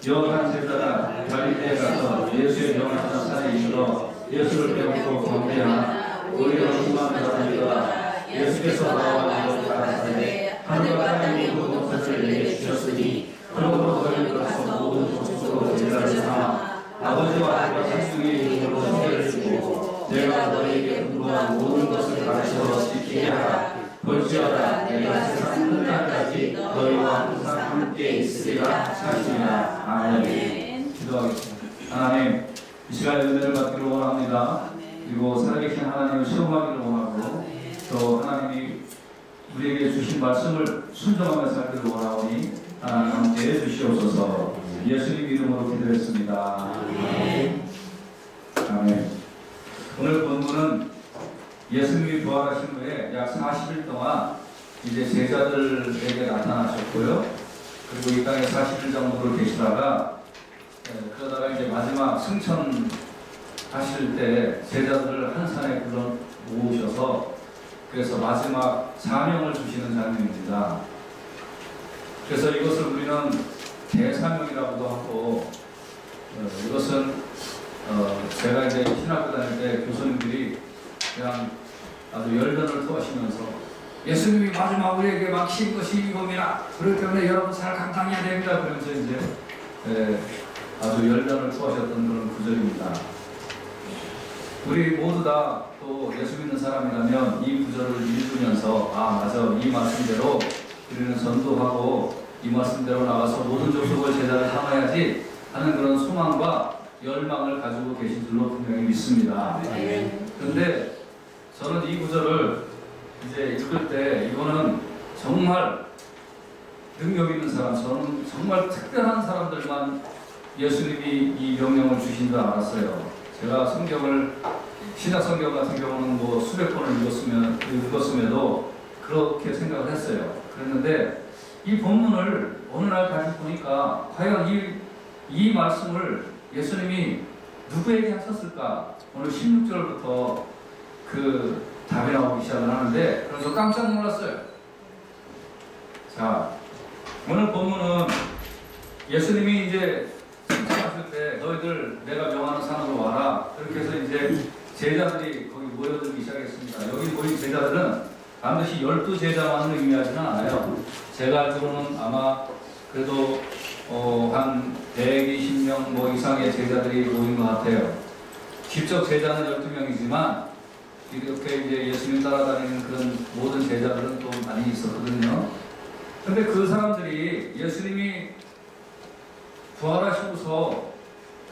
요한 제자가 갈릴리에 가서 예수의 명하신 산에 이르러 예수를 배우고 경배하나 오히려 수많은 사람이 있더라. 예수께서 나와 이르러 가라사대 하늘과 땅이 모든 것을 내게 주셨으니 그러므로 너희는 가서 모든 족속으로 제자를 삼아 아버지와 아들과 성령의 이름으로 세례를 주고 내가 너희에게 분부한 모든 것을 가르쳐 지키게 하라. 볼지어다 내가 세상 끝날까지 너희와 항상 함께 있으리라 하시니라. 아멘. 기도하겠습니다. 하나님, 이 시간에 은혜를 받기를 원합니다. 그리고 살아계신 하나님을 시험하기를 원하고 또 하나님이 우리에게 주신 말씀을 순종하며 살기를 원하오니 하나님 함께 해주시옵소서. 예수님 이름으로 기도했습니다. 아멘. 아멘. 오늘 본문은 예수님이 부활하신 후에 약 40일 동안 이제 제자들에게 나타나셨고요. 그리고 이 땅에 40일 정도로 계시다가 그러다가 이제 마지막 승천 하실 때 제자들을 한 산에 불러 모으셔서 그래서 마지막 사명을 주시는 장면입니다. 그래서 이것을 우리는 대사명이라고도 하고 이것은 제가 이제 신학교 다닐 때 교수님들이 그냥 아주 열변을 토하시면서 예수님이 마지막 우리에게 막신 것이 이겁니다. 그렇기 때문에 여러분 잘 감당해야 됩니다. 그러면서 이제 아주 열변을 토하셨던 그런 구절입니다. 우리 모두 다 또 예수 믿는 사람이라면 이 구절을 읽으면서 아 맞아 이 말씀대로 우리는 전도하고 이 말씀대로 나가서 모든 족속을 제자를 삼아야지 하는 그런 소망과 열망을 가지고 계신 줄로 분명히 믿습니다. 그런데 저는 이 구절을 이제 읽을 때 이거는 정말 능력 있는 사람, 저는 정말 특별한 사람들만 예수님이 이 명령을 주신 줄 알았어요. 제가 성경을 신약 성경 같은 경우는 뭐 수백 번을 읽었음에도 그렇게 생각을 했어요. 그랬는데 이 본문을 어느 날 다시 보니까 과연 이 말씀을 예수님이 누구에게 하셨을까? 오늘 16절부터 그 답이 나오기 시작을 하는데 그래서 깜짝 놀랐어요. 자, 오늘 본문은 예수님이 이제 승천하실 때 너희들 내가 명하는 산으로 와라. 그렇게 해서 이제 제자들이 거기 모여들기 시작했습니다. 여기 모인 제자들은 반드시 12제자만을 의미하지는 않아요. 제가 알기로는 아마 그래도 한 120명 뭐 이상의 제자들이 모인 것 같아요. 직접 제자는 12명이지만 이렇게 이제 예수님 따라다니는 그런 모든 제자들은 또 많이 있었거든요. 근데 그 사람들이 예수님이 부활하시고서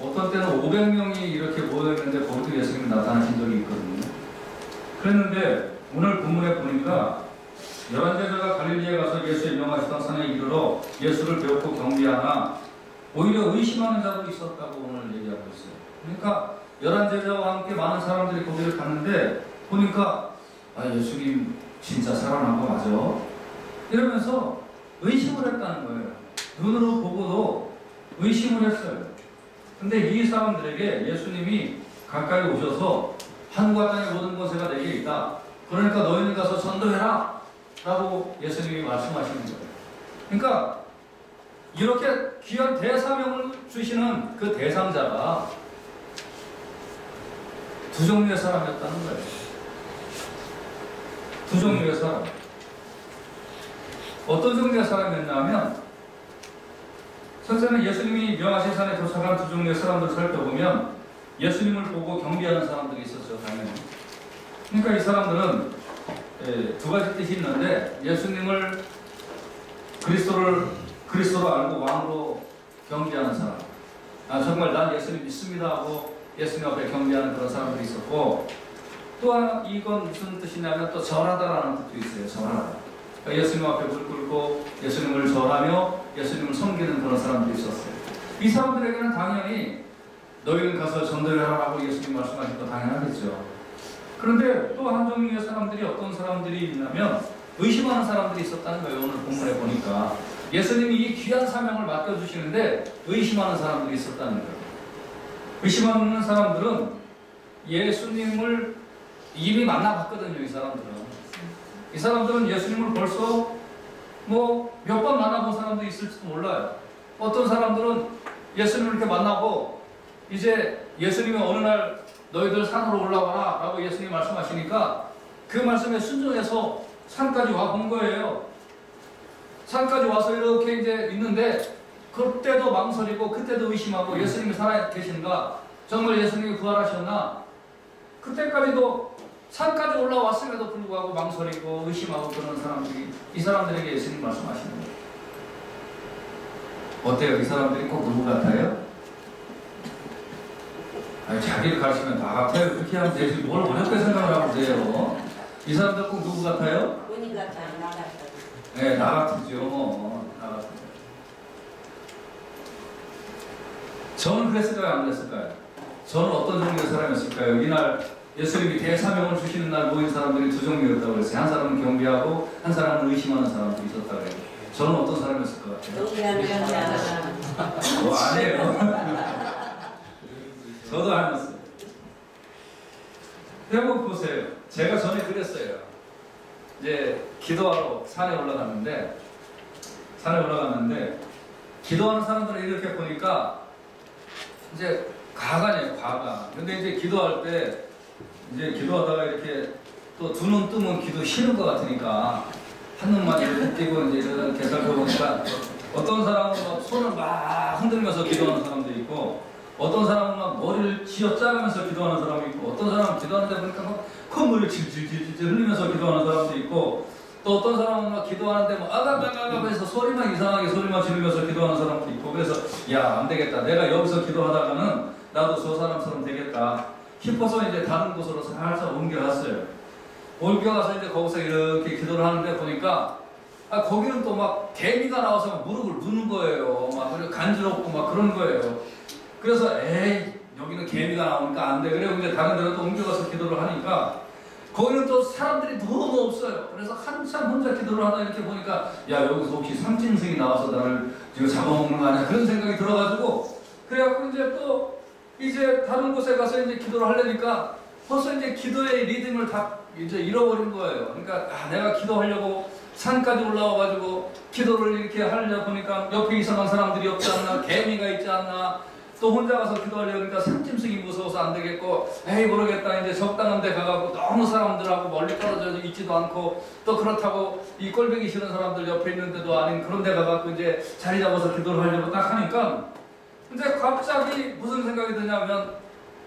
어떤 때는 500명이 이렇게 모여있는데 거기도 예수님이 나타나신 적이 있거든요. 그랬는데 오늘 본문에 보니까 11제자가 갈릴리에 가서 예수의 명하시던 산에 이르러 예수를 배웠고 경배하나 오히려 의심하는 자도 있었다고 오늘 얘기하고 있어요. 그러니까 11제자와 함께 많은 사람들이 거기를 갔는데 보니까 아 예수님 진짜 살아난 거 맞아? 이러면서 의심을 했다는 거예요. 눈으로 보고도 의심을 했어요. 근데 이 사람들에게 예수님이 가까이 오셔서 하늘과 땅의 모든 권세가 내게 있다. 그러니까 너희는 가서 전도해라 라고 예수님이 말씀하시는 거예요. 그러니까 이렇게 귀한 대사명을 주시는 그 대상자가 두 종류의 사람이었다는 거예요. 두 종류의 사람. 어떤 종류의 사람이었냐면 첫째는 예수님이 명하신 산에 도착한 두 종류의 사람들을 살펴보면 예수님을 보고 경배하는 사람들이 있었죠. 당연히. 그러니까 이 사람들은 두 가지 뜻이 있는데 예수님을 그리스도로 알고 왕으로 경배하는 사람. 아 정말 난 예수님 믿습니다 하고 예수님 앞에 경배하는 그런 사람들이 있었고 또한 이건 무슨 뜻이냐면 또 절하다라는 뜻도 있어요. 절하다. 그러니까 예수님 앞에 무릎 꿇고 예수님을 절하며 예수님을 섬기는 그런 사람들이 있었어요. 이 사람들에게는 당연히 너희는 가서 전도하라고 예수님 말씀하신 거 당연하겠죠. 그런데 또 한 종류의 사람들이 어떤 사람들이 있냐면 의심하는 사람들이 있었다는 거예요. 오늘 본문에 보니까 예수님이 이 귀한 사명을 맡겨주시는데 의심하는 사람들이 있었다는 거예요. 의심하는 사람들은 예수님을 이미 만나봤거든요. 이 사람들은 예수님을 벌써 뭐 몇 번 만나본 사람도 있을지도 몰라요. 어떤 사람들은 예수님을 이렇게 만나고 이제 예수님이 어느 날 너희들 산으로 올라와라 라고 예수님이 말씀하시니까 그 말씀에 순종해서 산까지 와 본 거예요. 산까지 와서 이렇게 이제 있는데 그때도 망설이고 그때도 의심하고 예수님이 살아 계신가? 정말 예수님이 부활하셨나? 그때까지도 산까지 올라왔음에도 불구하고 망설이고 의심하고 그러는 사람들이 이 사람들에게 예수님 말씀하시는 거예요. 어때요? 이 사람들이 꼭 누구 같아요? 아니, 자기를 가르치면 나 같아요. 그렇게 하면 되지. 뭘 어렵게 생각을 하면 돼요. 이 사람들 꼭 누구 같아요? 본인 같아요. 나 같아요. 네, 나 같죠. 나 같아요. 저는 그랬을까요? 안 그랬을까요? 저는 어떤 종류의 사람이었을까요? 이날 예수님이 대사명을 주시는 날 모인 사람들이 두 종류였다고 그랬어요. 한 사람은 경배하고 한 사람은 의심하는 사람들이 있었다고 그래요. 저는 어떤 사람이었을 것 같아요? 경배하는 사람. 아니에요. 저도 아니었어요. 한번 보세요. 제가 전에 그랬어요. 이제 기도하러 산에 올라갔는데 기도하는 사람들을 이렇게 보니까 이제 가관이에요, 가관. 근데 이제 기도할 때 이제 기도하다가 이렇게 또 두 눈 뜨면 기도 싫은 것 같으니까 한 눈만 이렇게 뜨고 이제 이렇게 살펴보니까 어떤 사람은 막 손을 막 흔들면서 기도하는 사람도 있고 어떤 사람은 막 머리를 쥐어짜가면서 기도하는 사람이 있고 어떤 사람은 기도하는데 보니까 막 콧물을 질질질질 흘리면서 기도하는 사람도 있고 또 어떤 사람은 막 기도하는데 뭐 아가가가가 해서 소리만 이상하게 소리만 지르면서 기도하는 사람도 있고 그래서 야 안 되겠다 내가 여기서 기도하다가는 나도 저 사람처럼 되겠다 싶어서 이제 다른 곳으로 살짝 옮겨갔어요. 옮겨가서 이제 거기서 이렇게 기도를 하는데 보니까 거기는 또 막 개미가 나와서 막 무릎을 무는 거예요. 막 그리고 간지럽고 막 그런 거예요. 그래서 에이 여기는 개미가 나오니까 안 돼. 그래서 이제 다른 데로 또 옮겨가서 기도를 하니까 거기는 또 사람들이 너무 없어요. 그래서 한참 혼자 기도를 하다 이렇게 보니까 야 여기서 혹시 삼짐승이 나와서 나를 지금 잡아먹는 거 아니야? 그런 생각이 들어가지고 그래갖고 이제 또 이제 다른 곳에 가서 이제 기도를 하려니까 벌써 이제 기도의 리듬을 다 이제 잃어버린 거예요. 그러니까 내가 기도하려고 산까지 올라와가지고 기도를 이렇게 하려 보니까 옆에 이상한 사람들이 없지 않나, 개미가 있지 않나, 또 혼자 가서 기도하려니까 삼짐승이 무서워서 안 되겠고, 에이 모르겠다 이제 적당한 데 가갖고 너무 사람들하고 멀리 떨어져 있지도 않고 또 그렇다고 이 꼴보기 싫은 사람들 옆에 있는데도 아닌 그런 데 가갖고 이제 자리 잡아서 기도를 하려고 딱 하니까 이제 갑자기 무슨 생각이 드냐면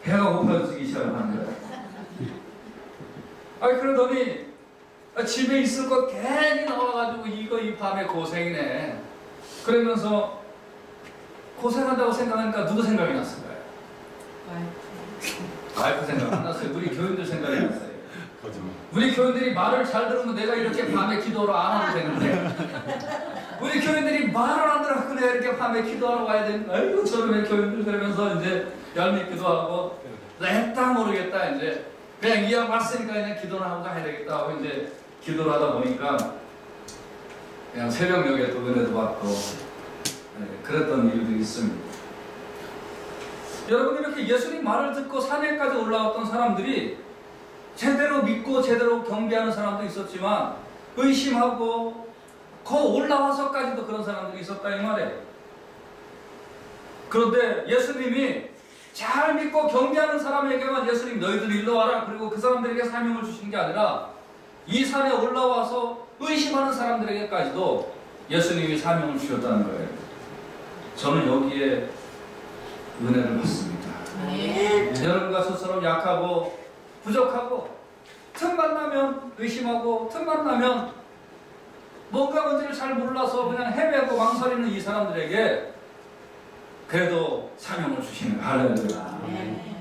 배가 고파지기 시작하는 거예요. 그러더니 집에 있을 것 괜히 나와가지고 이거 이 밤에 고생이네. 그러면서 고생한다고 생각하니까 누구 생각이 났을까요? 와이프 생각 안 났어요. 우리 교인들 생각이 났어요. 우리 교인들이 말을 잘 들으면 내가 이렇게 밤에 기도를 안 하면 되는데 우리 교인들이 말을 안 들어갖고 내가 이렇게 밤에 기도하러 와야 되는데 아이고 저놈의 교인들 그러면서 이제 얄밉기도 하고 했다 모르겠다 이제 그냥 이 양 왔으니까 그냥 기도를 하고 가야 되겠다 하고 이제 기도를 하다 보니까 그냥 새벽녘에 또 은혜도 받고 그랬던 일들이 있습니다. 여러분 이렇게 예수님 말을 듣고 산에까지 올라왔던 사람들이 제대로 믿고 제대로 경배하는 사람도 있었지만 의심하고 거 올라와서까지도 그런 사람들이 있었다 이 말이에요. 그런데 예수님이 잘 믿고 경배하는 사람에게만 예수님 너희들 일로 와라 그리고 그 사람들에게 사명을 주신 게 아니라 이 산에 올라와서 의심하는 사람들에게까지도 예수님이 사명을 주셨다는 거예요. 저는 여기에 은혜를 받습니다. 여러분과 저처럼 약하고 부족하고 틈만 나면 의심하고 틈만 나면 뭔가 뭔지를 잘 몰라서 그냥 헤매고 망설이는 이 사람들에게 그래도 사명을 주시는 할렐루야.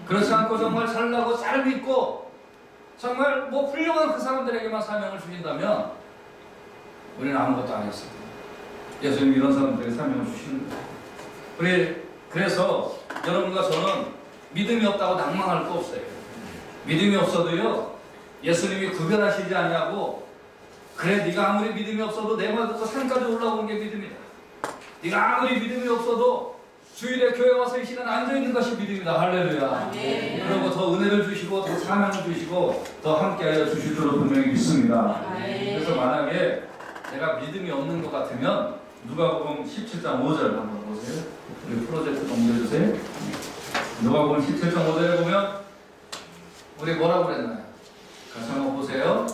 그렇지 않고 정말 잘나고 잘 믿고 정말 뭐 훌륭한 그 사람들에게만 사명을 주신다면 우리는 아무것도 안 했어요. 예수님 이런 사람들에게 사명을 주시는 거예요. 그래서 여러분과 저는 믿음이 없다고 낭망할 거 없어요. 믿음이 없어도요 예수님이 구별하시지 않냐고 그래 네가 아무리 믿음이 없어도 내 말 듣고 산까지 올라오는 게 믿음이다. 네가 아무리 믿음이 없어도 주일에 교회 와서 이 시간 앉아있는 것이 믿음이다. 할렐루야. 그리고 더 은혜를 주시고 더 사명을 주시고 더 함께하여 주실 줄로 분명히 믿습니다. 그래서 만약에 내가 믿음이 없는 것 같으면 누가복음 17장 5절 한번 보세요. 우리 프로젝트 넘겨주세요. 누가복음 17장 5절에 보면 우리 뭐라고 그랬나요? 같이 한번 보세요.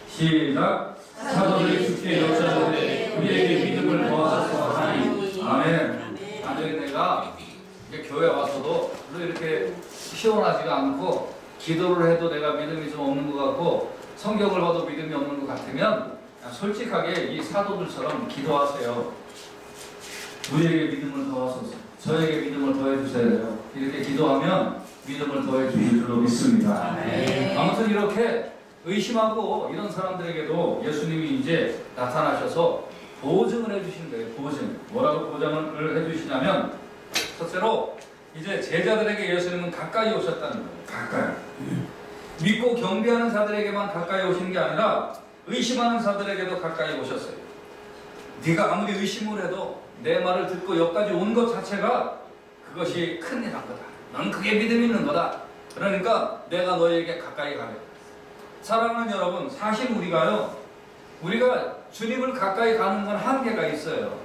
시작. 사도들이 주께 여짜오되 우리에게 믿음을 더하소서 하니. 아멘. 완전히 내가 이제 교회 와서도 별로 이렇게 시원하지가 않고 기도를 해도 내가 믿음이 좀 없는 것 같고 성경을 봐도 믿음이 없는 것 같으면 솔직하게 이 사도들처럼 기도하세요. 우리에게 믿음을 더하소서. 저에게 믿음을 더해 주세요. 이렇게 기도하면 믿음을 더해 주실 줄로 믿습니다. 아무튼 이렇게 의심하고 이런 사람들에게도 예수님이 이제 나타나셔서 보증을 해주시는 거예요. 보증. 뭐라고 보장을 해주시냐면 첫째로 이제 제자들에게 예수님은 가까이 오셨다는 거예요. 가까이. 믿고 경배하는 자들에게만 가까이 오신 게 아니라 의심하는 자들에게도 가까이 오셨어요. 네가 아무리 의심을 해도 내 말을 듣고 여기까지 온 것 자체가 그것이 큰일 난 거다. 넌 그게 믿음이 있는 거다. 그러니까 내가 너에게 가까이 가겠다. 사랑하는 여러분, 사실 우리가 주님을 가까이 가는 건 한계가 있어요.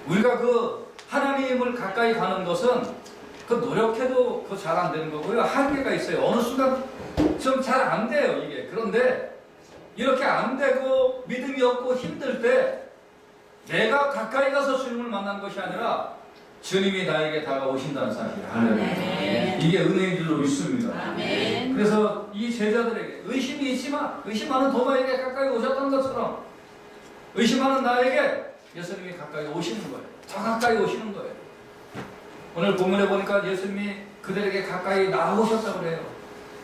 우리가 그 하나님을 가까이 가는 것은 그 노력해도 그 잘 안 되는 거고요. 한계가 있어요. 어느 순간 좀 잘 안 돼요, 이게. 그런데 이렇게 안 되고 믿음이 없고 힘들 때 내가 가까이 가서 주님을 만난 것이 아니라 주님이 나에게 다가오신다는 사실. 이게 은혜인 줄로 믿습니다. 아멘. 그래서 이 제자들에게 의심이 있지만 의심하는 도마에게 가까이 오셨던 것처럼 의심하는 나에게 예수님이 가까이 오시는 거예요. 더 가까이 오시는 거예요. 오늘 본문에 보니까 예수님이 그들에게 가까이 나오셨다고 그래요.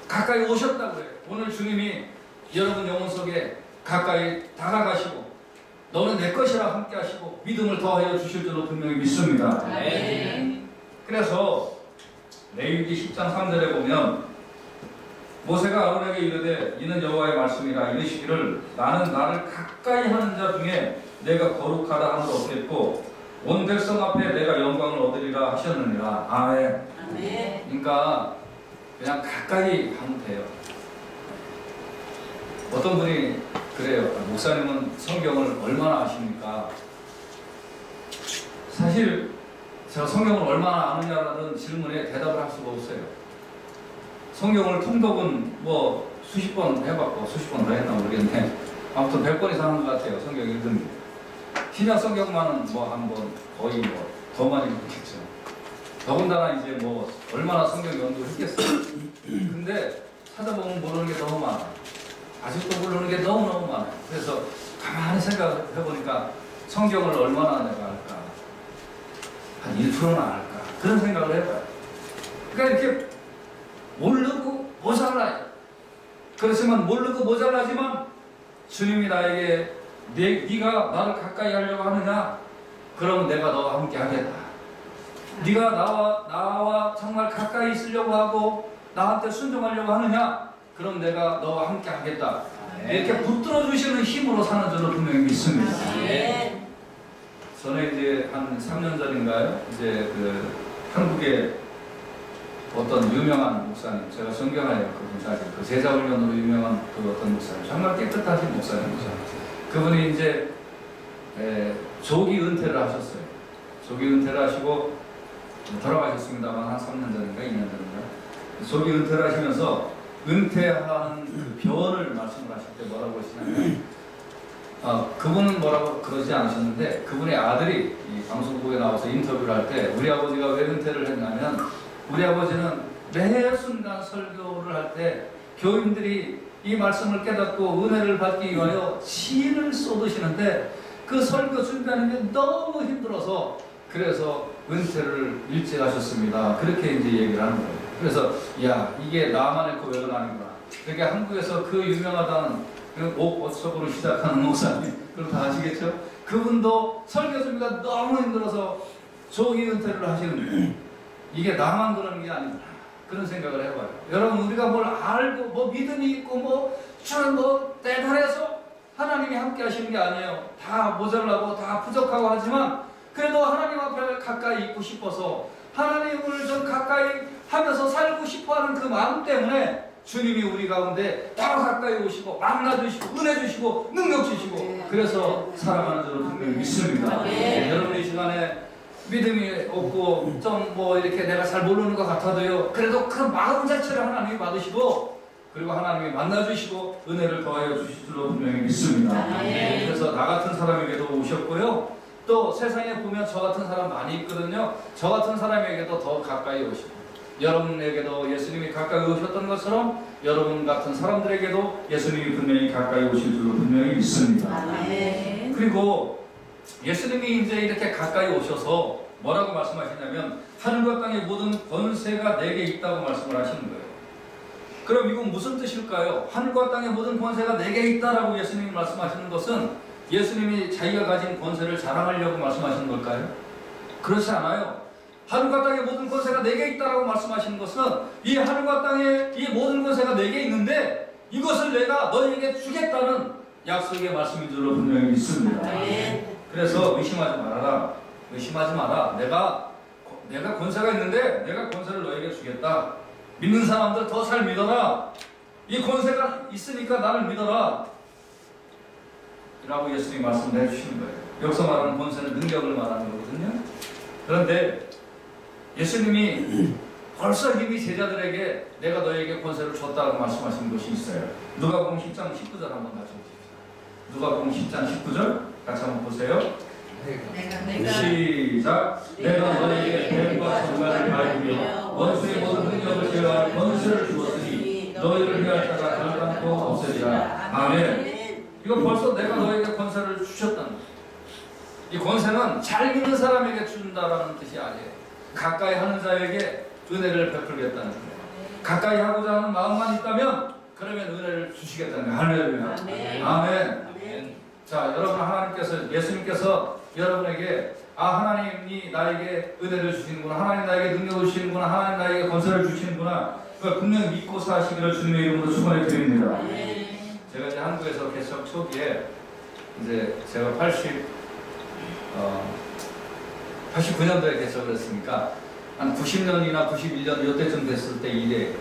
가까이 오셨다고 그래요. 오늘 주님이 여러분 영혼 속에 가까이 다가가시고 너는 내 것이라 함께 하시고 믿음을 더하여 주실 줄로 분명히 믿습니다. 그래서 레위기 10장 3절에 보면 모세가 아론에게 이르되 이는 여호와의 말씀이라 이르시기를 나는 나를 가까이 하는 자 중에 내가 거룩하다 함을 얻겠고 온 백성 앞에 내가 영광을 얻으리라 하셨느니라. 아멘. 그러니까 그냥 가까이 하면 돼요. 어떤 분이 그래요. 목사님은 성경을 얼마나 아십니까? 사실 제가 성경을 얼마나 아느냐라는 질문에 대답을 할 수가 없어요. 성경을 통독은 뭐 수십 번 해봤고 수십 번 더 했나 모르겠네. 아무튼 100번 이상 한 것 같아요. 성경 읽은 게. 신약 성경만은 뭐 한 번 거의 뭐 더 많이 읽겠죠. 더군다나 이제 뭐 얼마나 성경 연구를 했겠어요. 근데 찾아보면 모르는 게 너무 많아요. 아직도 모르는 게 너무너무 많아요. 그래서 가만히 생각을 해보니까 성경을 얼마나 내가 알까? 한 1%나 알까? 그런 생각을 해봐요. 그러니까 이렇게 모르고 모자라요. 그렇지만 모르고 모자라지만 주님이 나에게 네가 나를 가까이 하려고 하느냐? 그러면 내가 너와 함께 하겠다. 네가 나와 정말 가까이 있으려고 하고 나한테 순종하려고 하느냐? 그럼 내가 너와 함께 하겠다. 이렇게 붙들어 주시는 힘으로 사는 줄로 분명히 믿습니다. 전에 이제 한 3년 전인가요? 이제 그 한국의 어떤 유명한 목사님, 제가 존경해요. 그분 사실 그 제자훈련으로 유명한 그 어떤 목사님, 정말 깨끗하신 목사님이죠. 그분이 이제 조기 은퇴를 하셨어요. 조기 은퇴를 하시고 돌아가셨습니다만 한 3년 전인가 2년 전인가. 조기 은퇴를 하시면서 은퇴하는 그 변을 말씀을 하실 때 뭐라고 하시냐면 그분은 뭐라고 그러지 않으셨는데 그분의 아들이 이 방송국에 나와서 인터뷰를 할 때 우리 아버지가 왜 은퇴를 했냐면 우리 아버지는 매 순간 설교를 할 때 교인들이 이 말씀을 깨닫고 은혜를 받기 위하여 신을 쏟으시는데 그 설교 준비하는 게 너무 힘들어서 그래서 은퇴를 일찍 하셨습니다. 그렇게 이제 얘기를 하는 거예요. 그래서 야 이게 나만의 고백은 아니구나. 그러니까 한국에서 그 유명하다는 옷속으로 시작하는 목사님 그럼 다 아시겠죠? 그분도 설교 준비가 너무 힘들어서 조기 은퇴를 하시는 거예요. 이게 나만 그러는 게 아니구나. 그런 생각을 해봐요. 여러분 우리가 뭘 알고 뭐 믿음이 있고 뭐 저는 뭐 대단해서 하나님이 함께 하시는 게 아니에요. 다 모자라고 다 부족하고 하지만 그래도 하나님 앞에 가까이 있고 싶어서 하나님을 좀 가까이 하면서 살고 싶어하는 그 마음 때문에 주님이 우리 가운데 더 가까이 오시고 만나주시고 은혜 주시고 능력 주시고 그래서 살아가는 줄로 분명히 믿습니다. 여러분 이 시간에 믿음이 없고 좀 뭐 이렇게 내가 잘 모르는 것 같아도요, 그래도 그 마음 자체를 하나님이 받으시고 그리고 하나님이 만나주시고 은혜를 더하여 주실 줄로 분명히 믿습니다. 그래서 나 같은 사람에게도 오셨고요, 또 세상에 보면 저 같은 사람 많이 있거든요. 저 같은 사람에게도 더 가까이 오시고 여러분에게도 예수님이 가까이 오셨던 것처럼 여러분 같은 사람들에게도 예수님이 분명히 가까이 오실 줄로 분명히 믿습니다. 그리고 예수님이 이제 이렇게 가까이 오셔서 뭐라고 말씀하시냐면 하늘과 땅의 모든 권세가 내게 있다고 말씀을 하시는 거예요. 그럼 이건 무슨 뜻일까요? 하늘과 땅의 모든 권세가 내게 있다라고 예수님이 말씀하시는 것은 예수님이 자기가 가진 권세를 자랑하려고 말씀하시는 걸까요? 그렇지 않아요. 하늘과 땅의 모든 권세가 내게 있다라고 말씀하시는 것은 이 하늘과 땅의 이 모든 권세가 내게 있는데 이것을 내가 너희에게 주겠다는 약속의 말씀인 줄로 분명히 믿습니다. 그래서 의심하지 말아라. 의심하지 마라. 내가 권세가 있는데 내가 권세를 너에게 주겠다. 믿는 사람들 더 잘 믿어라. 이 권세가 있으니까 나를 믿어라. 라고 예수님이 말씀을 해주시는 거예요. 여기서 말하는 권세는 능력을 말하는 거거든요. 그런데 예수님이 벌써 이미 제자들에게 내가 너에게 권세를 줬다고 말씀하신 것이 있어요. 누가복음 10장 19절 한번 같이 보십시오. 누가복음 10장 19절 같이 한번 보세요. 시작. 내가 너에게 뱀과 정갈을 가리며 원수의 모든 능력을 제어할 권세를 주었으니 너희를 해할 자가 결단코 없으리라. 아멘. 이거 벌써 내가 너에게 권세를 주셨다는 거예요. 이 권세는 잘 믿는 사람에게 준다라는 뜻이 아니에요. 가까이 하는 자에게 은혜를 베풀겠다는 거예요. 가까이 하고자 하는 마음만 있다면 그러면 은혜를 주시겠다는 거예요. 할렐루야. 아멘. 자, 여러분, 하나님께서, 예수님께서 여러분에게 하나님이 나에게 은혜를 주시는구나, 하나님 나에게 능력을 주시는구나, 하나님 나에게 권세를 주시는구나, 그걸 분명히 믿고 사시기를 주님의 이름으로 축원해 드립니다. 제가 이제 한국에서 개척 초기에 이제 제가 89년도에 개척을 했으니까 한 90년이나 91년 이때쯤 됐을 때 일에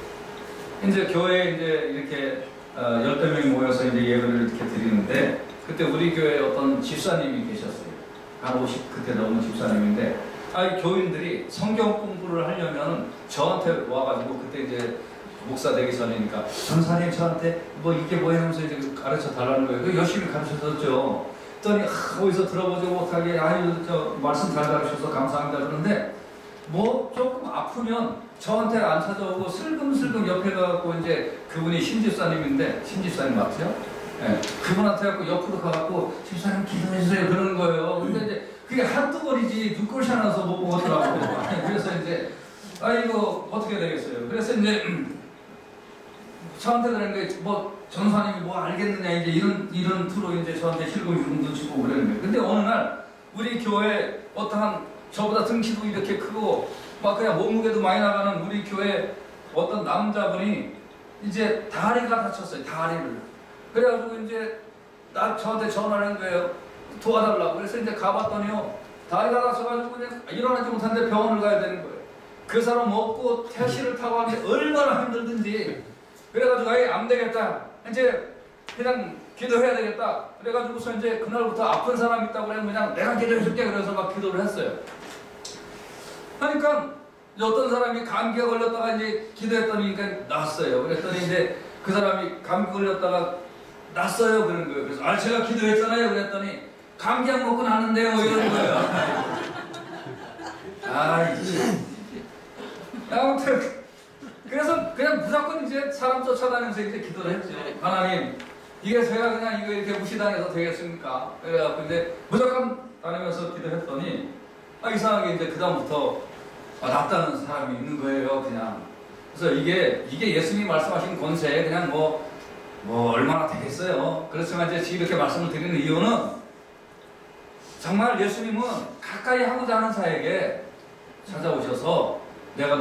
이제 교회에 이제 이렇게 10여 명이 모여서 이제 예배를 이렇게 드리는데 그때 우리 교회에 어떤 집사님이 계셨어요. 한 50 그때 넘은 집사님인데 교인들이 성경 공부를 하려면 저한테 와가지고 그때 이제 목사 되기 전이니까 전사님 저한테 뭐 이게 뭐야 하면서 이제 가르쳐 달라는 거예요. 열심히 가르쳐 줬죠. 그랬더니 어디서 들어보지 못하게 저 말씀 잘 가르쳐서 감사합니다 그러는데 뭐 조금 아프면 저한테 안 찾아오고 슬금슬금 옆에 가갖고 이제 그분이 신집사님인데 신집사님 맞죠? 네. 그분한테 갖고 옆으로 가갖고 집사님 기도해주세요 그러는 거예요. 근데 이제 그게 한두 번이지 눈꼴 샤나서 못 보더라고. 그래서 이제 이거 어떻게 되겠어요? 그래서 이제 저한테 그런 게 뭐 전사님이 뭐 알겠느냐 이제 이런 투로 이제 저한테 실금도 주고 그러는 거예요. 근데 어느 날 우리 교회 어떠한 저보다 등치도 이렇게 크고 막 그냥 몸무게도 많이 나가는 우리 교회 어떤 남자분이 이제 다리가 다쳤어요. 다리를. 그래가지고 이제 저한테 전화를 한 거예요. 도와달라고. 그래서 이제 가봤더니요. 다리가 다쳐가지고 그냥 일어나지 못하는데 병원을 가야 되는 거예요. 그 사람 먹고 택시를 타고 하는데 얼마나 힘들든지. 그래가지고 안 되겠다. 이제 그냥 기도해야 되겠다. 그래가지고서 이제 그날부터 아픈 사람 있다고 그러면 그냥 내가 기도해줄게. 그래서 막 기도를 했어요. 그러니까 어떤 사람이 감기가 걸렸다가 이제 기도했더니 났어요. 그랬더니 이제 그 사람이 감기 걸렸다가 났어요. 그런 거예요. 그래서 제가 기도했잖아요. 그랬더니 감기약 먹고 나는데요. 이러는 거예요. 아무튼 그래서 그냥 무조건 이제 사람 쫓아다니면서 이제 기도를 했죠. 하나님, 이게 제가 그냥 이거 이렇게 무시당해서 되겠습니까? 그래갖고 이제 무조건 다니면서 기도했더니 이상하게 이제 그다음부터 낫다는 사람이 있는 거예요. 그냥. 그래서 이게 예수님이 말씀하신 권세에 그냥 뭐 얼마나 되겠어요. 그렇지만 이제 이렇게 말씀을 드리는 이유는 정말 예수님은 가까이 하고자 하는 자에게 찾아오셔서 내가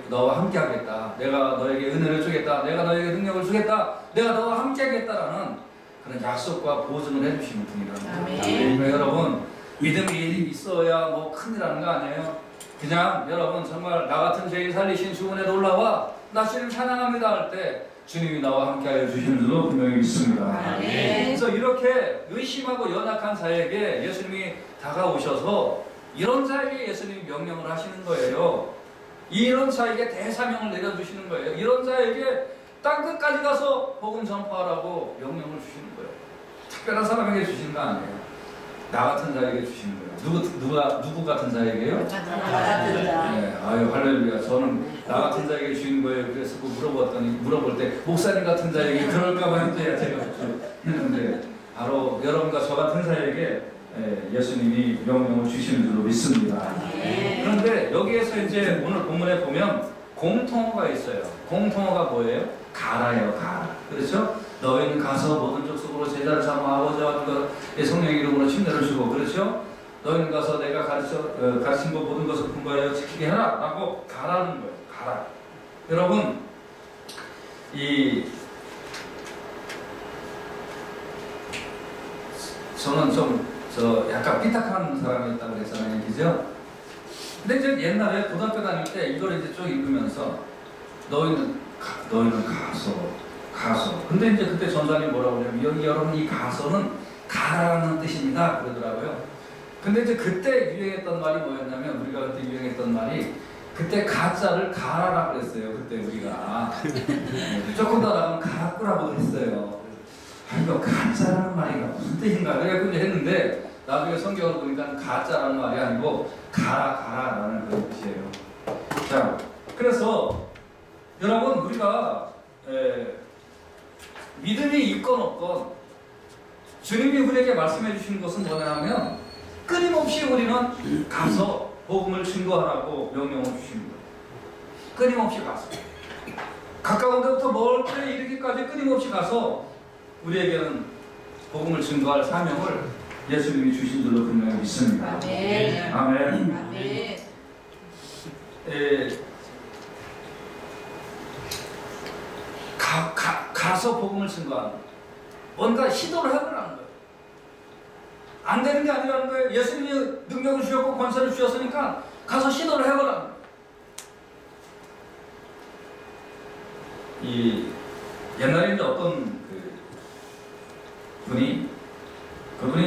너와 함께 하겠다. 내가 너에게 은혜를 주겠다. 내가 너에게 능력을 주겠다. 내가 너와 함께 하겠다라는 그런 약속과 보증을 해주시는 분이라는 여러분, 믿음이 있어야 뭐 큰일하는 거 아니에요. 그냥 여러분 정말 나 같은 죄인 살리신 주은에 놀라와 나 주님 찬양합니다 할 때 주님이 나와 함께하여 주시는 줄로 분명히 믿습니다. 아멘. 그래서 이렇게 의심하고 연약한 자에게 예수님이 다가오셔서 이런 자에게 예수님이 명령을 하시는 거예요. 이런 자에게 대사명을 내려주시는 거예요. 이런 자에게 땅끝까지 가서 복음 전파하라고 명령을 주시는 거예요. 특별한 사람에게 주시는 거 아니에요. 나 같은 자에게 주시는 거예요. 누구 같은 자에게요? 네, 아유 할렐루야. 저는 나 같은 자에게 주시는 거예요. 그래서 물어볼 때 목사님 같은 자에게 그럴까봐 이제 제가 했는데 바로 여러분과 저 같은 자에게 예수님이 명령을 주시는 줄로 믿습니다. 그런데 여기에서 이제 오늘 본문에 보면 공통어가 있어요. 공통어가 뭐예요? 가라예요. 가라. 그렇죠? 너희는 가서 모든 족속으로 제자를 삼아 아버지와 성령의 이름으로 침례를 주고, 그렇죠? 너희는 가서 내가 가르친 것 모든 것을 분부하여 지키게 해라 라고 가라는 거예요. 가라. 여러분, 저는 좀 약간 삐딱한 사람이었다고 그랬잖아요. 그죠? 근데 이제 옛날에 고등학교 다닐 때 이걸 이제 쭉 읽으면서 너희는 가서. 근데 이제 그때 전사님 뭐라고 그러냐면 여기 여러분 이 가서는 가라는 뜻입니다. 그러더라고요. 근데 이제 그때 유행했던 말이 뭐였냐면 우리가 그때 유행했던 말이 그때 가짜를 가라라고 그랬어요. 그때 우리가 조금 더 나가면 가라꾸라고 했어요. 이거 가짜라는 말이 무슨 뜻인가? 그래서 이제 했는데 나중에 성경을 보니까 가짜라는 말이 아니고 가라라는 그런 뜻이에요. 자, 그래서 여러분 우리가 믿음이 있건 없건 주님이 우리에게 말씀해 주시는 것은 뭐냐면 끊임없이 우리는 가서 복음을 증거하라고 명령을 주시는 거예요. 끊임없이 가서 가까운 데부터 멀 때 이르기까지 끊임없이 가서 우리에게는 복음을 증거할 사명을 예수님이 주신 줄로 분명히 믿습니다. 아멘. 아멘. 아멘. 가서 복음을 증거하는 거예요. 뭔가 시도를 해보라는 거예요. 안 되는 게 아니라는 거예요. 예수님이 능력을 주셨고 권세를 주셨으니까 가서 시도를 해보라는 거예요. 옛날에 이제 어떤 그분이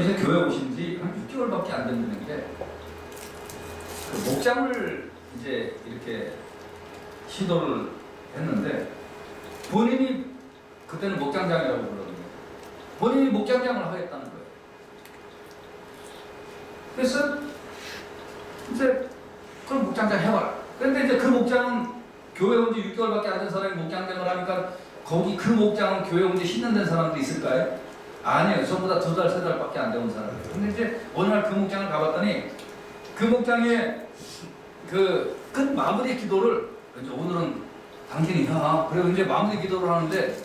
이제 교회 오신 지 한 6개월밖에 안 된 분인데 그 목장을 이제 이렇게 시도를 했는데 본인이 그때는 목장장이라고 부르거든요. 본인이 목장장을 하겠다는 거예요. 그래서 이제 그럼 목장장 해봐라. 그런데 이제 그 목장은 교회 온 지 6개월밖에 안 된 사람이 목장장을 하니까 거기 그 목장은 교회 온 지 10년 된 사람도 있을까요? 아니에요. 전부 다 2달, 3달밖에 안 된 사람이에요. 근데 이제 어느 날 그 목장을 가봤더니 그 목장의 그 끝 마무리 기도를 이제 오늘은 당신이 그리고 이제 마무리 기도를 하는데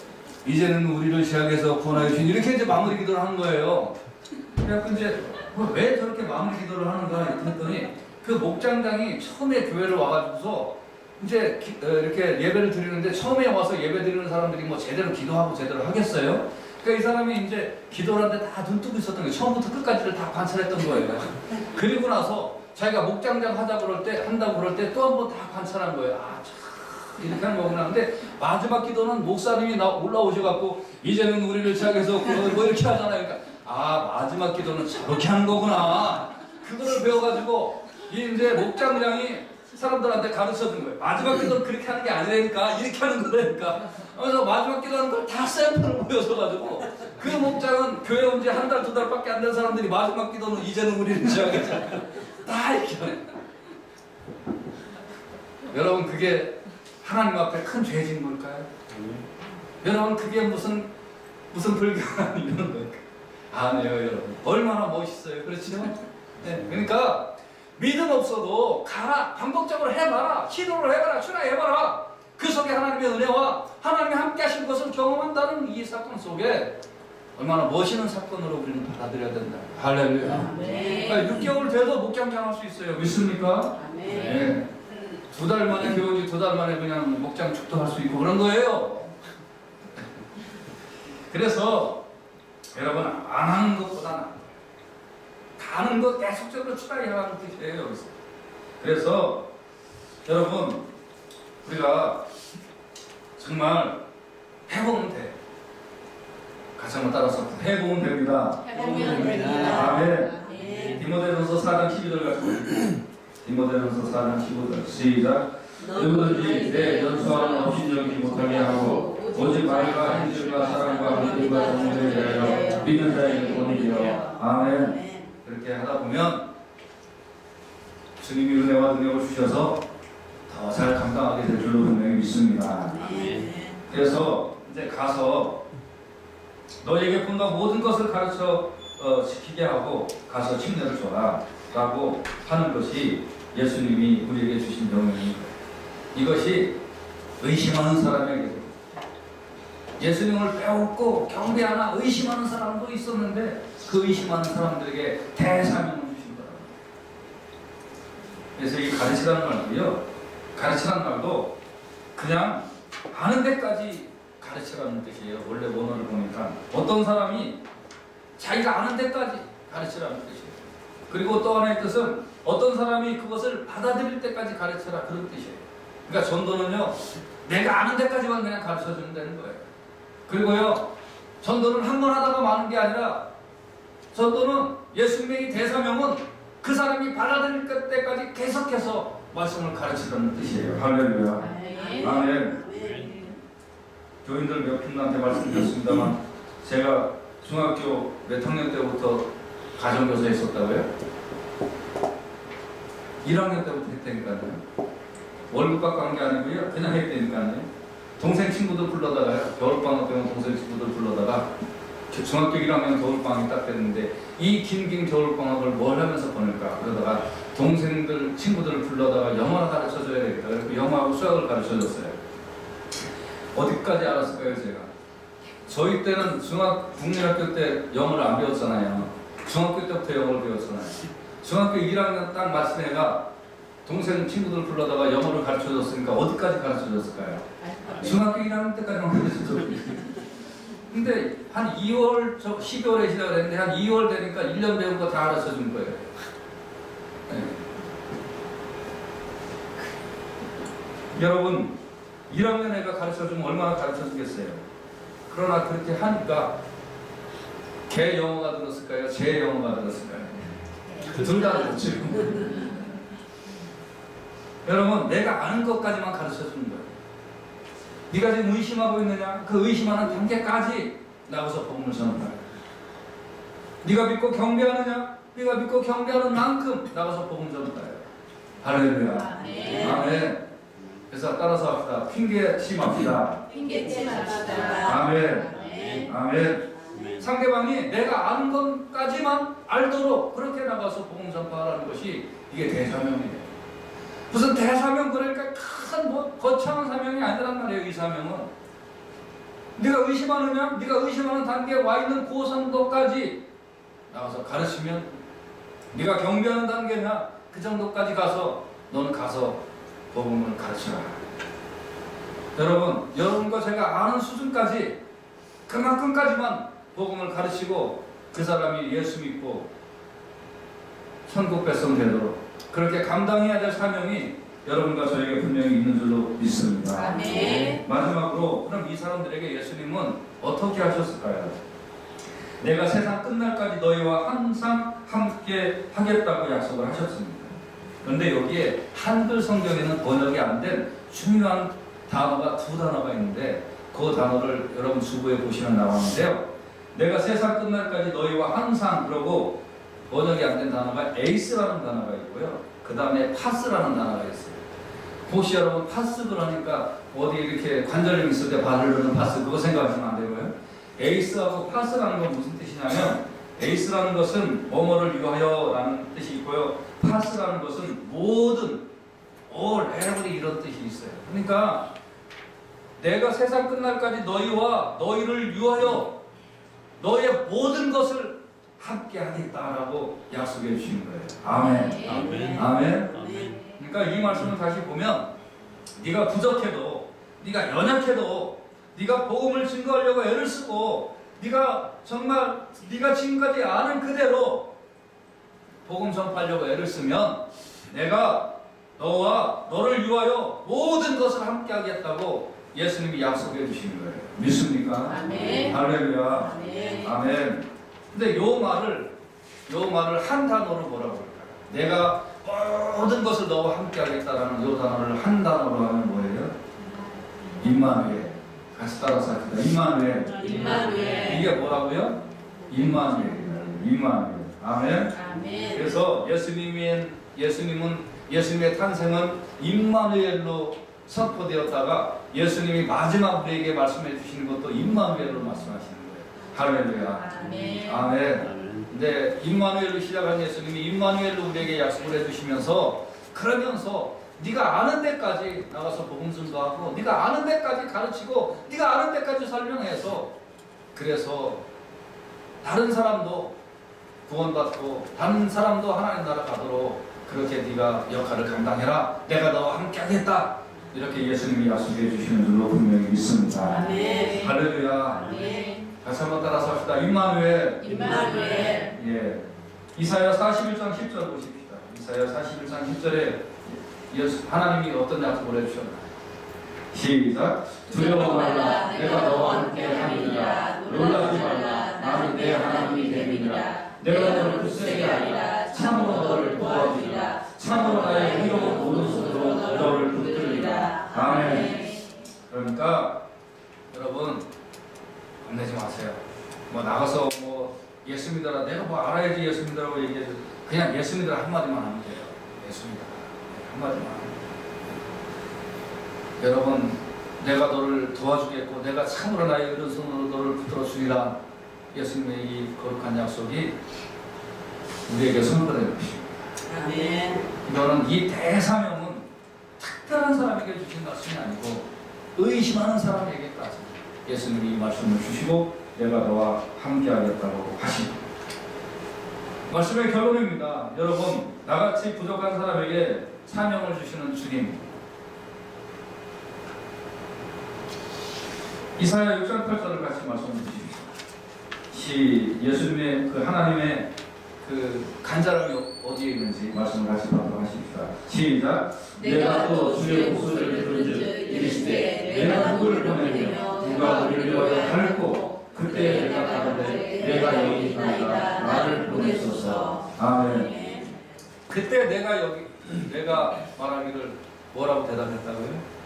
이제는 우리를 죄악에서 구원하여 주신 이렇게 이제 마무리 기도를 하는 거예요. 그래서 이제 왜 저렇게 마무리 기도를 하는가 했더니 그 목장장이 처음에 교회를 와가지고서 이제 이렇게 예배를 드리는데 처음에 와서 예배 드리는 사람들이 뭐 제대로 기도하고 제대로 하겠어요? 그러니까 이 사람이 이제 기도를 하는데 다 눈 뜨고 있었던 거예요. 처음부터 끝까지를 다 관찰했던 거예요. 그리고 나서 자기가 목장장 한다고 그럴 때 또 한 번 다 관찰한 거예요. 이렇게 하는 거구나. 근데 마지막 기도는 목사님이 올라오셔갖고 이제는 우리를 시작해서 뭐 이렇게 하잖아요. 그러니까 마지막 기도는 저렇게 하는 거구나. 그거를 배워가지고 이제 목장장이 사람들한테 가르쳐 준 거예요. 마지막 기도는 그렇게 하는 게 아니라니까 이렇게 하는 거라니까. 그래서 마지막 기도하는 걸 다 샘플을 보여줘가지고 그 목장은 교회 온 지 1달, 2달밖에 안 된 사람들이 마지막 기도는 이제는 우리를 시작해서 다 이렇게 하네. 여러분 그게 하나님 앞에 큰 죄진 걸까요? 여러분 그게 무슨 불교나 이런 걸까요? 아니에요 여러분. 얼마나 멋있어요. 그렇죠? 네, 그러니까 믿음 없어도 가라. 반복적으로 해봐라. 시도를 해봐라. 출하해봐라. 그 속에 하나님의 은혜와 하나님이 함께 하신 것을 경험한다는 이 사건 속에 얼마나 멋있는 사건으로 우리는 받아들여야 된다. 할렐루야. 그러니까 6개월 돼도 목장장 할 수 있어요. 믿습니까? 네. 2달 만에 교육이 2달 만에 그냥 목장 축도할 수 있고 그런 거예요. 그래서 여러분 안 하는 것보다 나은 거예요. 가는 것 계속적으로 추가해야 하는 뜻이에요. 여기서. 그래서 여러분 우리가 정말 해보면 돼. 같이 한번 따라서 해보면 됩니다. 해보면 됩니다. 아멘. 네. 디모데전서 4장 12절 같은 디모데전서 4장 15절 시작. 누구든지 내 연수와는 없이 여기지 못하게 하고 오직 말과 행실과 사랑과 믿음과 정죄에 대하여 믿는 자에게 본이요. 아멘. 그렇게 하다 보면 주님이 은혜와 능력을 주셔서 더 잘 감당하게 될 줄로 분명히 믿습니다. 그래서 이제 가서 너에게 본다 모든 것을 가르쳐 지키게 하고 가서 침례를 줘라 라고 하는 것이 예수님이 우리에게 주신 명령입니다. 이것이 의심하는 사람에게 예수님을 배웠고 경배하나 의심하는 사람도 있었는데 그 의심하는 사람들에게 대사명을 주신 거라고. 그래서 이 가르치라는 말도요, 가르치라는 말도 그냥 아는 데까지 가르치라는 뜻이에요. 원래 원어를 보니까 어떤 사람이 자기가 아는 데까지 가르치라는 뜻이에요. 그리고 또 하나의 뜻은 어떤 사람이 그것을 받아들일 때까지 가르쳐라, 그런 뜻이에요. 그러니까 전도는요, 내가 아는 데까지만 그냥 가르쳐주면 되는 거예요. 그리고요, 전도는 한 번 하다가 마는 게 아니라 전도는 예수님의 대사명은 그 사람이 받아들일 때까지 계속해서 말씀을 가르치라는 뜻이에요. 할렐루야. 아멘. 교인들 몇 분한테 말씀드렸습니다만 제가 중학교 몇 학년 때부터 가정교사에 있었다고요? 1학년 때부터 했다니까요. 월급 받고 한 게 아니고요, 그냥 했다니까요. 동생 친구들 불러다가요, 겨울방학 때면 동생 친구들 불러다가 중학교 1학년 겨울방학이 딱 됐는데 이 긴 겨울방학을 뭘 하면서 보낼까 그러다가 동생들 친구들을 불러다가 영어를 가르쳐줘야 되겠다. 그래서 영어하고 수학을 가르쳐줬어요. 어디까지 알았을까요? 제가 저희 때는 국민학교 때 영어를 안 배웠잖아요. 중학교 때부터 영어를 배웠잖아요. 중학교 1학년 딱 마친 애가 동생 친구들 불러다가 영어를 가르쳐줬으니까 어디까지 가르쳐줬을까요? 중학교 1학년 때까지만 가르쳐줬어요. 근데 한 2월, 12월에 시작을 했는데 한 2월 되니까 1년 배운 거 다 가르쳐 준 거예요. 네. 여러분, 1학년 애가 가르쳐 주면 얼마나 가르쳐 주겠어요? 그러나 그렇게 하니까 걔 영어가 들었을까요? 제 영어가 들었을까요? 둘 다 들었죠. 여러분, 내가 아는 것까지만 가르쳐 주는 거예요. 네가 지금 의심하고 있느냐? 그 의심하는 단계까지 나가서 복음을 전한다. 네가 믿고 경배하느냐? 네가 믿고 경배하는 만큼 나가서 복음 전한다. 할렐루야. 아멘. 그래서 따라서 합시다. 핑계치 맙시다. 핑계치 맙시다. 아멘. 아멘. 상대방이 내가 아는 것까지만 알도록 그렇게 나가서 복음 전파하라는 것이 이게 대사명이에요. 무슨 대사명 그러니까 큰 뭐 거창한 사명이 아니란 말이에요. 이 사명은 네가 의심하느냐? 네가 의심하는 단계에 와 있는 그 정도까지 나가서 가르치면 네가 경배하는 단계냐? 그 정도까지 가서 너는 가서 복음을 가르쳐라. 여러분과 제가 아는 수준까지 그만큼까지만 복음을 가르치고 그 사람이 예수 믿고 천국 백성 되도록 그렇게 감당해야 될 사명이 여러분과 저에게 분명히 있는 줄로 믿습니다. 아멘. 마지막으로 그럼 이 사람들에게 예수님은 어떻게 하셨을까요? 내가 세상 끝날까지 너희와 항상 함께 하겠다고 약속을 하셨습니다. 그런데 여기에 한글 성경에는 번역이 안 된 중요한 단어가 두 단어가 있는데 그 단어를 여러분 주부에 보시면 나오는데요. 내가 세상 끝날까지 너희와 항상 그러고 번역이 안 된 단어가 에이스라는 단어가 있고요. 그 다음에 파스라는 단어가 있어요. 혹시 여러분 파스 그러니까 어디 이렇게 관절염 있을 때 발을 넣는 파스 그거 생각하시면 안 되고요. 에이스하고 파스라는 건 무슨 뜻이냐면 에이스라는 것은 뭐뭐를 위하여 라는 뜻이 있고요. 파스라는 것은 모든 all, every 이런 뜻이 있어요. 그러니까 내가 세상 끝날까지 너희와 너희를 위하여 너희의 모든 것을 함께 하겠다라고 약속해 주시는 거예요. 아멘. 아멘. 아멘. 그러니까 이 말씀을 다시 보면 네가 부족해도 네가 연약해도 네가 복음을 증거하려고 애를 쓰고 네가 정말 네가 지금까지 아는 그대로 복음 전파하려고 애를 쓰면 내가 너와 너를 위하여 모든 것을 함께 하겠다고 예수님이 약속해 주시는 거예요. 믿습니까? 아멘. 할렐루야. 아멘. 아멘. 근데 요 말을 한 단어로 뭐라고 할까요? 내가 모든 것을 너와 함께 하겠다라는 요 단어를 한 단어로 하면 뭐예요? 임마누엘. 같이 따라서 합시다. 임마누엘. 임마누엘. 이게 뭐라고요? 임마누엘. 임마누엘. 아멘. 아멘. 그래서 예수님의 탄생은 임마누엘로 선포되었다가 예수님이 마지막 우리에게 말씀해 주시는 것도 임마누엘로 말씀하시는 거예요. 할렐루야. 아멘. 아멘. 근데 임마누엘로 시작한 예수님이 임마누엘로 우리에게 약속을 해주시면서 그러면서 네가 아는 데까지 나가서 복음전도 하고 네가 아는 데까지 가르치고 네가 아는 데까지 설명해서 그래서 다른 사람도 구원받고 다른 사람도 하나님 나라 가도록 그렇게 네가 역할을 감당해라. 내가 너와 함께 하겠다. 이렇게 예수님이 약속해 주시는 줄로 분명히 믿습니다. 아멘. 할렐루야. 아멘. 다시 한번 따라서 합시다. 임마누엘. 임마누엘. 예. 이사야 41장 10절 보십시다. 이사야 41장 10절에 하나님이 어떤 약속을 해주셨나요? 시작. 두려워 말라. 내가 너와 함께 하느니라. 놀라지 말라. 나는 내 하나님이 됨이니라. 내가 너를 굳세게 하리라. 참으로 너를 도와주리라. 참으로 나의 의로운 오른손으로 너를 붙들리라. 아멘. 그러니까 여러분 겁내지 마세요. 뭐 나가서 뭐 예수 믿어라. 내가 뭐 알아야지 예수 믿으라고 얘기해서 그냥 예수 믿어라 한마디만 하면 돼요. 예수 믿어라 한마디만 하면 돼요. 여러분 내가 너를 도와주겠고 내가 참으로 나의 오른손으로 너를 붙들어 주리라. 예수님의 이 거룩한 약속이 우리에게 선포된 것입니다. 아멘. 이거는 이 대사명은 특별한 사람에게 주신 말씀이 아니고 의심하는 사람에게까지 예수님이 이 말씀을 주시고 내가 너와 함께 하겠다고 하십니다. 말씀의 결론입니다. 여러분 나같이 부족한 사람에게 사명을 주시는 주님. 이사야 6장 8절을 같이 말씀해 주십시오. 예수님의 그 하나님의 그 간절함이 어디에 있는지 말씀을 같이 받도록 하십시다. 시작. 내가 또 주의 목소리를 들은즉 이르시되 내가 누구를 보내며 누가 우리를 위하여 할꼬 그때 내가 가로되 내가 여기 있나이다 나를 보내소서. 아멘. 그때 내가 말하기를 뭐라고 대답했다고요?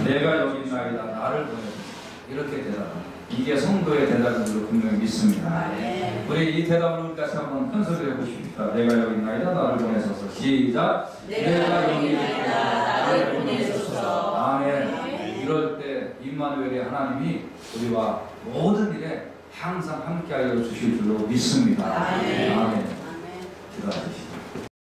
내가 여기 있나이다 나를 보내소서. 이렇게 대답합니다. 이게 성도의 대답으로 분명히 믿습니다. 우리 이 대답을 우리 같이 한번 큰 소리로 해보십시다. 내가 여기 있나이다 나를 보내소서. 시작. 내가 여기 있나이다 나를 보내소서. 아멘. 이럴 때 임마누엘의 하나님이 우리와 모든 일에 항상 함께하여 주실 줄로 믿습니다. 아멘. 아멘. 기도합시다.